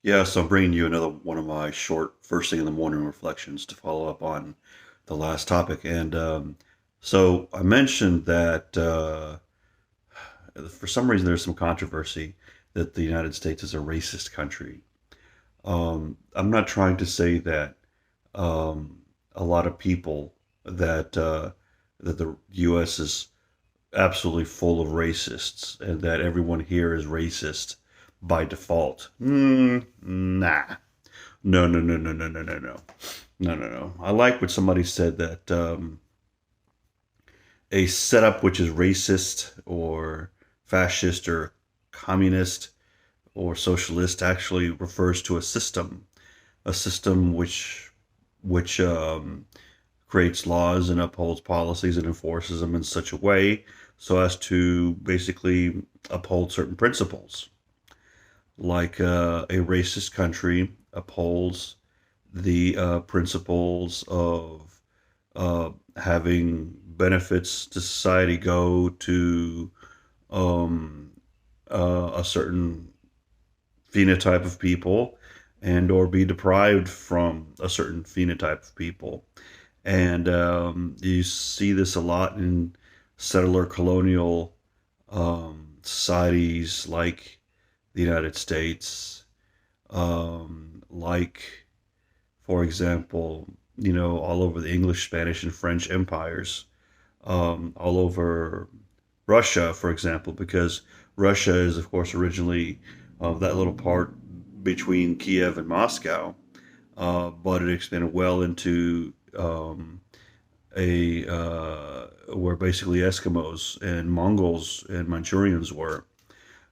Yeah, so I'm bringing you another one of my short first thing in the morning reflections to follow up on the last topic. And so I mentioned that for some reason there's some controversy that the United States is a racist country. I'm not trying to say that a lot of people that the U.S. is absolutely full of racists and that everyone here is racist by default. Nah. No, no, no, no, no, no, no, no. No, no, no. I like what somebody said that a setup which is racist or fascist or communist or socialist actually refers to a system which creates laws and upholds policies and enforces them in such a way so as to basically uphold certain principles. Like a racist country upholds the principles of having benefits to society go to um, a certain phenotype of people and or be deprived from a certain phenotype of people. And you see this a lot in settler colonial societies like the United States, like, for example, all over the English, Spanish, and French empires, all over Russia, for example, because Russia is, of course, originally that little part between Kiev and Moscow, but it expanded well into a where basically Eskimos and Mongols and Manchurians were,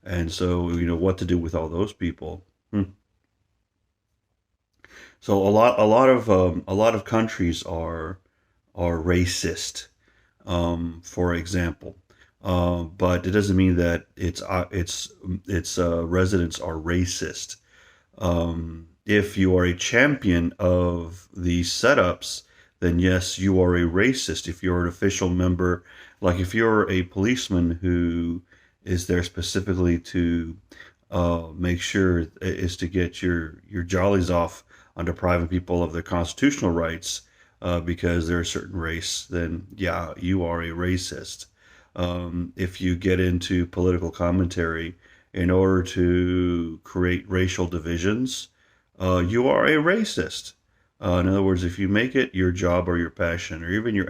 and so what to do with all those people. So a lot of countries are racist, for example, but it doesn't mean that its residents are racist. If you are a champion of these setups, then yes, you are a racist. If you're an official member, like if you're a policeman who is there specifically to make sure is to get your jollies off on depriving people of their constitutional rights because they're a certain race, then yeah, you are a racist. If you get into political commentary in order to create racial divisions, you are a racist. In other words, if you make it your job or your passion, or even your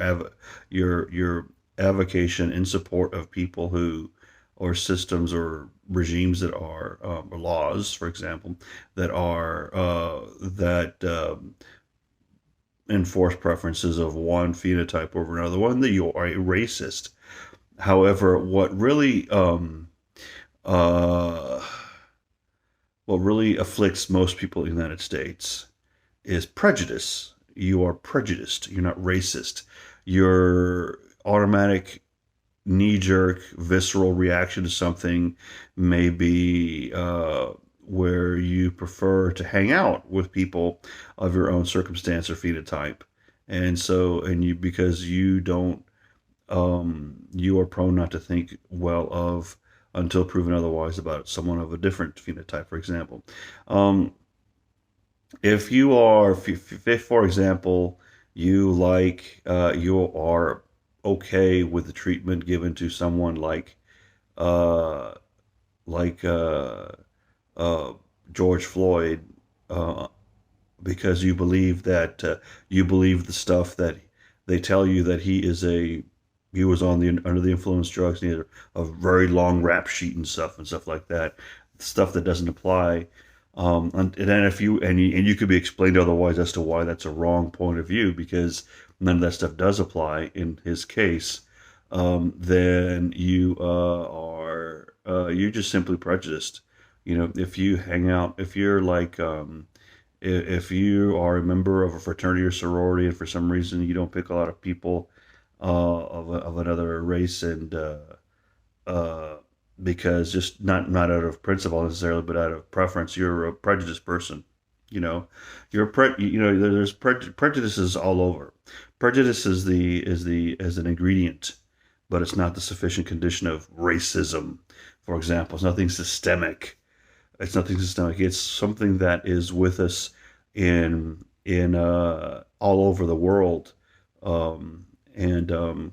avocation in support of people who, or systems or regimes that are or laws, for example, that enforce preferences of one phenotype over another one, that you are a racist. However, uh, what really afflicts most people in the United States is prejudice. You are prejudiced. You're not racist. Your automatic knee jerk, visceral reaction to something may be where you prefer to hang out with people of your own circumstance or phenotype. And so, and you, because you don't, you are prone not to think well of until proven otherwise about someone of a different phenotype, for example. Um, if you are, if, for example, you are okay with the treatment given to someone uh, like uh, George Floyd, uh, because you believe the stuff that they tell you that he was on the under the influence of drugs and he had a very long rap sheet and stuff like that, stuff that doesn't apply. And then if you and you could be explained otherwise as to why that's a wrong point of view because none of that stuff does apply in his case, then you're just simply prejudiced. If you hang out, if you're like if you are a member of a fraternity or sorority and for some reason you don't pick a lot of people of another race and uh, because just not out of principle necessarily, but out of preference, you're a prejudiced person. You know, there's prejudices all over. Prejudice is an ingredient, but it's not the sufficient condition of racism. For example, it's nothing systemic. It's nothing systemic. It's something that is with us in all over the world, and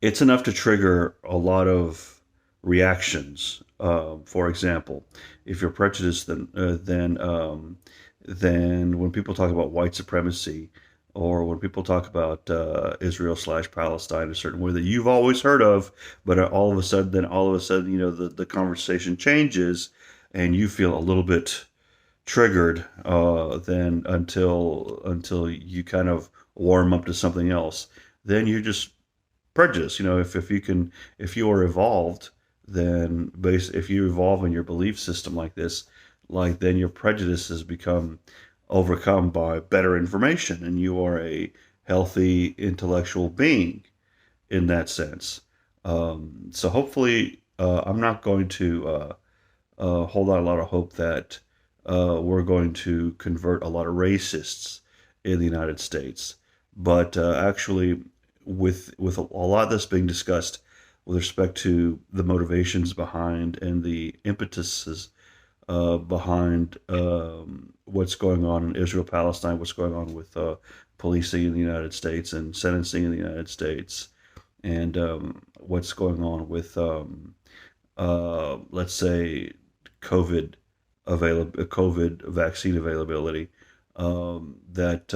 it's enough to trigger a lot of reactions. For example, if you're prejudiced, then when people talk about white supremacy, or when people talk about Israel/Palestine a certain way that you've always heard of, but all of a sudden, the conversation changes, and you feel a little bit triggered, then until you kind of warm up to something else, then you're just prejudice. If you are evolved, then if you evolve in your belief system like this, like then your prejudices become overcome by better information, and you are a healthy intellectual being in that sense. So hopefully, I'm not going to hold out a lot of hope that we're going to convert a lot of racists in the United States. But actually, with a lot of this being discussed with respect to the motivations behind and the impetuses behind what's going on in Israel, Palestine, what's going on with policing in the United States and sentencing in the United States, and what's going on with, let's say, COVID COVID vaccine availability, that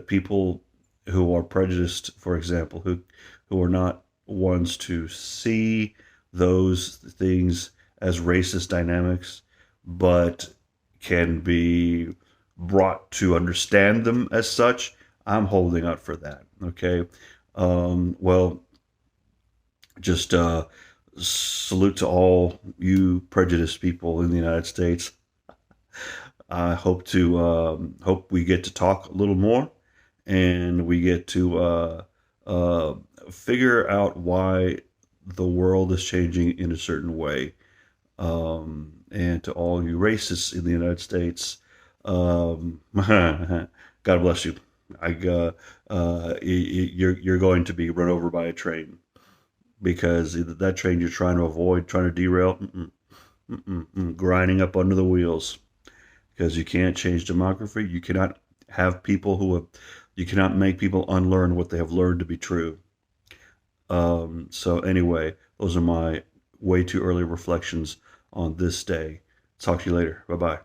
people who are prejudiced, for example, who are not ones to see those things as racist dynamics, but can be brought to understand them as such. I'm holding out for that. Okay. Well, just salute to all you prejudiced people in the United States. I hope we get to talk a little more, and we get to uh, figure out why the world is changing in a certain way. And to all you racists in the United States, God bless you. You're going to be run over by a train, because that train you're trying to avoid, trying to derail, grinding up under the wheels, because you can't change demography. You cannot have people you cannot make people unlearn what they have learned to be true. So anyway, those are my way too early reflections on this day. Talk to you later. Bye bye.